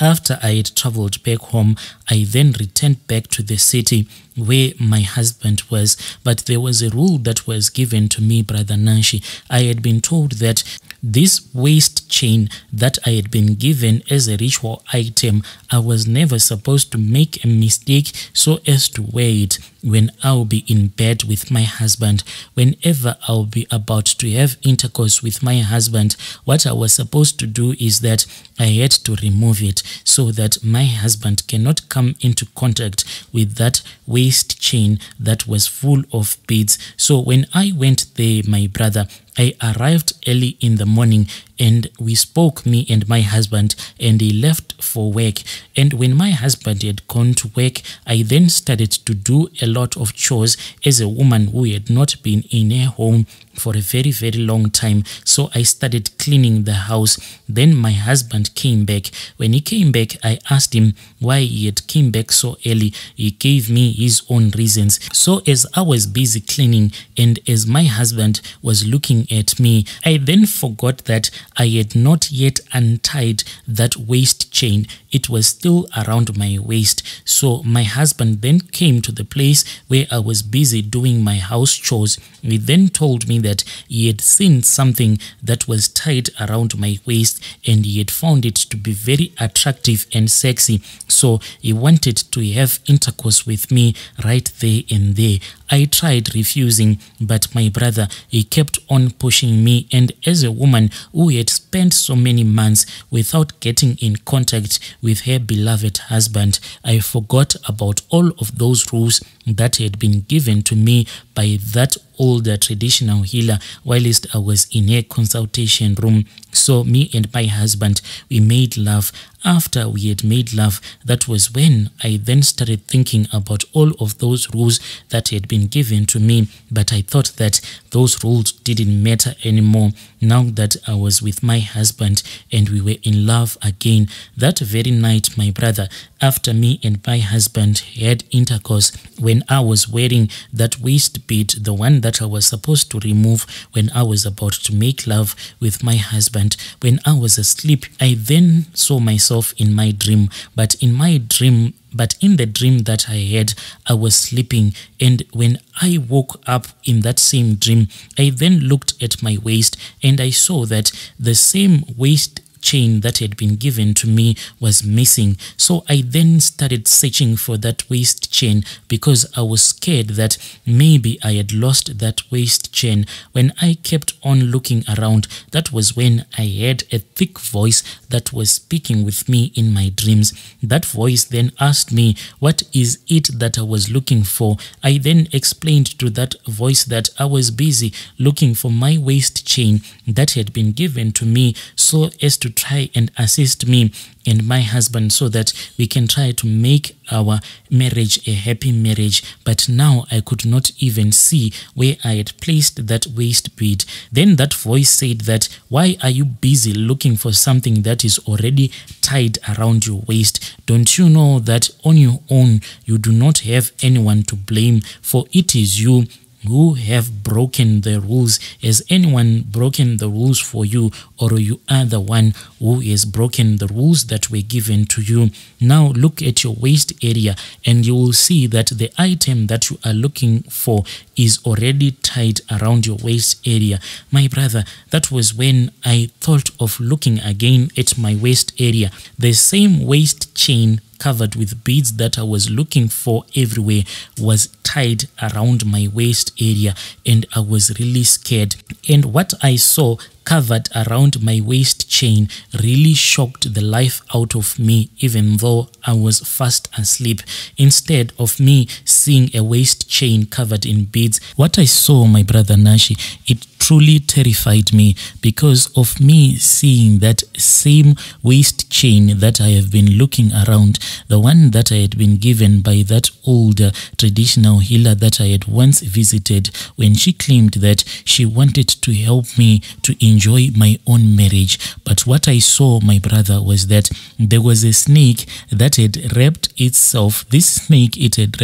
After I had traveled back home, I then returned back to the city where my husband was. But there was a rule that was given to me, Brother Nashi. I had been told that this waist chain that I had been given as a ritual item, I was never supposed to make a mistake so as to wear it when I'll be in bed with my husband. Whenever I'll be about to have intercourse with my husband, what I was supposed to do is that I had to remove it so that my husband cannot come into contact with that waist chain that was full of beads. So when I went there, my brother, I arrived early in the morning and we spoke, me and my husband, and he left for work. And when my husband had gone to work, I then started to do a lot of chores as a woman who had not been in her home for a very, very long time. So I started cleaning the house. Then my husband came back. When he came back, I asked him why he had came back so early. He gave me his own reasons. So as I was busy cleaning and as my husband was looking at me, I then forgot that I had not yet untied that waist chain. It was still around my waist. So my husband then came to the place where I was busy doing my house chores. He then told me that he had seen something that was tied around my waist and he had found it to be very attractive and sexy. So he wanted to have intercourse with me right there and there. I tried refusing, but my brother, he kept on pushing me, and as a woman who had spent so many months without getting in contact with her beloved husband, I forgot about all of those rules that had been given to me by that older traditional healer whilst I was in her consultation room. So me and my husband, we made love. After we had made love, that was when I then started thinking about all of those rules that had been given to me, but I thought that those rules didn't matter anymore now that I was with my husband and we were in love again. That very night, my brother, after me and my husband had intercourse, when I was wearing that waist bead, the one that I was supposed to remove when I was about to make love with my husband, when I was asleep, I then saw myself in my dream. But in the dream that I had, I was sleeping, and when I woke up in that same dream, I then looked at my waist and I saw that the same waist chain that had been given to me was missing. So I then started searching for that waist chain because I was scared that maybe I had lost that waist chain. When I kept on looking around, that was when I heard a thick voice that was speaking with me in my dreams. That voice then asked me, what is it that I was looking for? I then explained to that voice that I was busy looking for my waist chain that had been given to me so as to try and assist me and my husband so that we can try to make our marriage a happy marriage. But now I could not even see where I had placed that waist bead. Then that voice said that, why are you busy looking for something that is already tied around your waist? Don't you know that on your own you do not have anyone to blame, for it is you who have broken the rules? Has anyone broken the rules for you, or you are the one who has broken the rules that were given to you? Now look at your waist area and you will see that the item that you are looking for is already tied around your waist area. My brother, that was when I thought of looking again at my waist area. The same waist chain covered with beads that I was looking for everywhere was tied around my waist area, and I was really scared. And what I saw covered around my waist chain really shocked the life out of me, even though I was fast asleep. Instead of me seeing a waist chain covered in beads, what I saw, my brother Nashi, it truly terrified me because of me seeing that same waist chain that I have been looking around, the one that I had been given by that older traditional healer that I had once visited, when she claimed that she wanted to help me to enjoy my own marriage. But what I saw, my brother, was that there was a snake that had wrapped itself. This snake had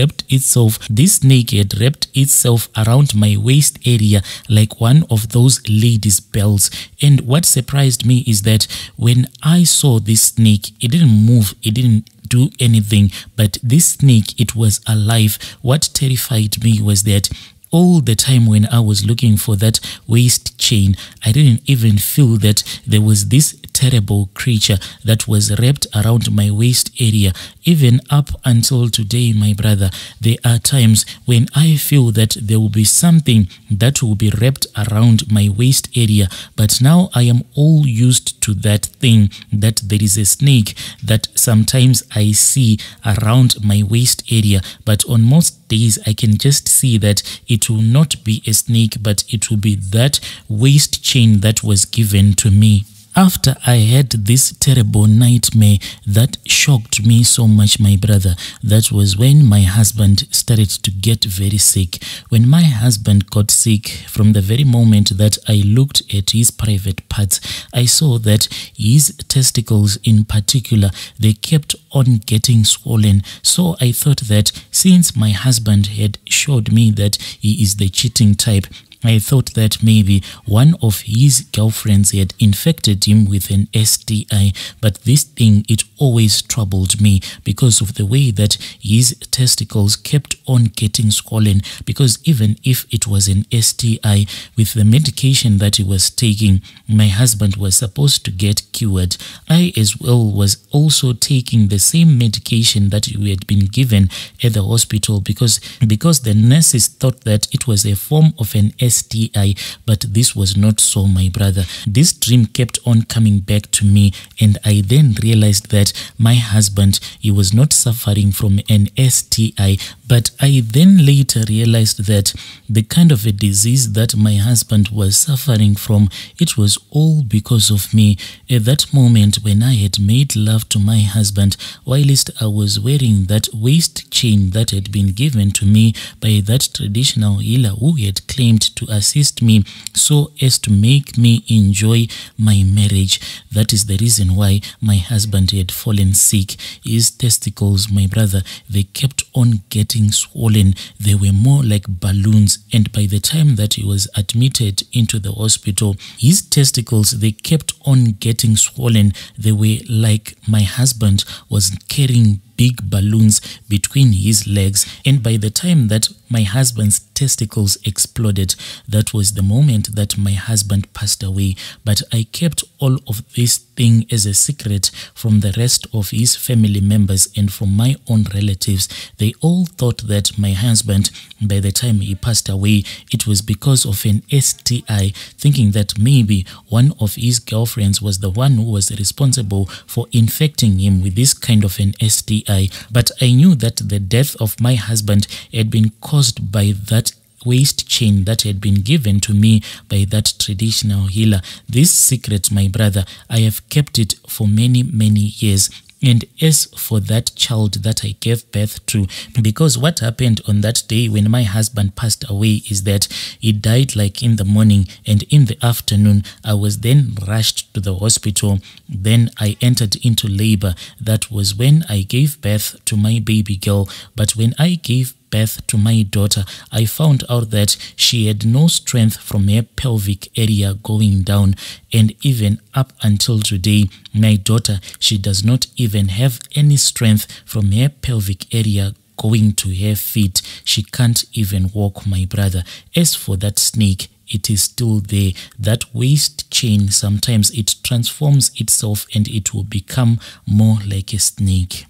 wrapped itself around my waist area like one of those ladies' belts. And what surprised me is that when I saw this snake, it didn't move, it didn't do anything, but this snake, it was alive. What terrified me was that all the time when I was looking for that waist chain, I didn't even feel that there was this terrible creature that was wrapped around my waist area. Even up until today, my brother, there are times when I feel that there will be something that will be wrapped around my waist area, but now I am all used to that thing, that there is a snake that sometimes I see around my waist area. But on most days, I can just see that it will not be a snake, but it will be that waist chain that was given to me. After I had this terrible nightmare that shocked me so much, my brother, that was when my husband started to get very sick. When my husband got sick, from the very moment that I looked at his private parts, I saw that his testicles in particular, they kept on getting swollen. So I thought that since my husband had showed me that he is the cheating type, I thought that maybe one of his girlfriends had infected him with an STI, but this thing, it always troubled me because of the way that his testicles kept on getting swollen. Because even if it was an STI, with the medication that he was taking, my husband was supposed to get cured. I as well was also taking the same medication that we had been given at the hospital because the nurses thought that it was a form of an STI, but this was not so, my brother. This dream kept on coming back to me, and I then realized that my husband, he was not suffering from an STI, but I then later realized that the kind of a disease that my husband was suffering from, it was all because of me. At that moment when I had made love to my husband, whilst I was wearing that waist chain that had been given to me by that traditional healer who had claimed to assist me so as to make me enjoy my marriage. That is the reason why my husband had fallen sick. His testicles, my brother, they kept on getting swollen. They were more like balloons, and by the time that he was admitted into the hospital, his testicles, they kept on getting swollen. They were like my husband was carrying big balloons between his legs, and by the time that my husband's testicles exploded, that was the moment that my husband passed away. But I kept all of this thing as a secret from the rest of his family members and from my own relatives. They all thought that my husband, by the time he passed away, it was because of an STI, thinking that maybe one of his girlfriends was the one who was responsible for infecting him with this kind of an STI. But I knew that the death of my husband had been caused by that waist chain that had been given to me by that traditional healer. This secret, my brother, I have kept it for many years. And as for that child that I gave birth to, because what happened on that day when my husband passed away is that he died like in the morning, and in the afternoon I was then rushed to the hospital. Then I entered into labor. That was when I gave birth to my baby girl. But when I gave birth to my daughter, I found out that she had no strength from her pelvic area going down, and even up until today, my daughter, she does not even have any strength from her pelvic area going to her feet. She can't even walk, my brother. As for that snake, it is still there. That waist chain, sometimes it transforms itself and it will become more like a snake.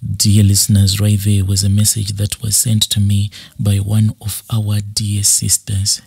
Dear listeners, right there was a message that was sent to me by one of our dear sisters.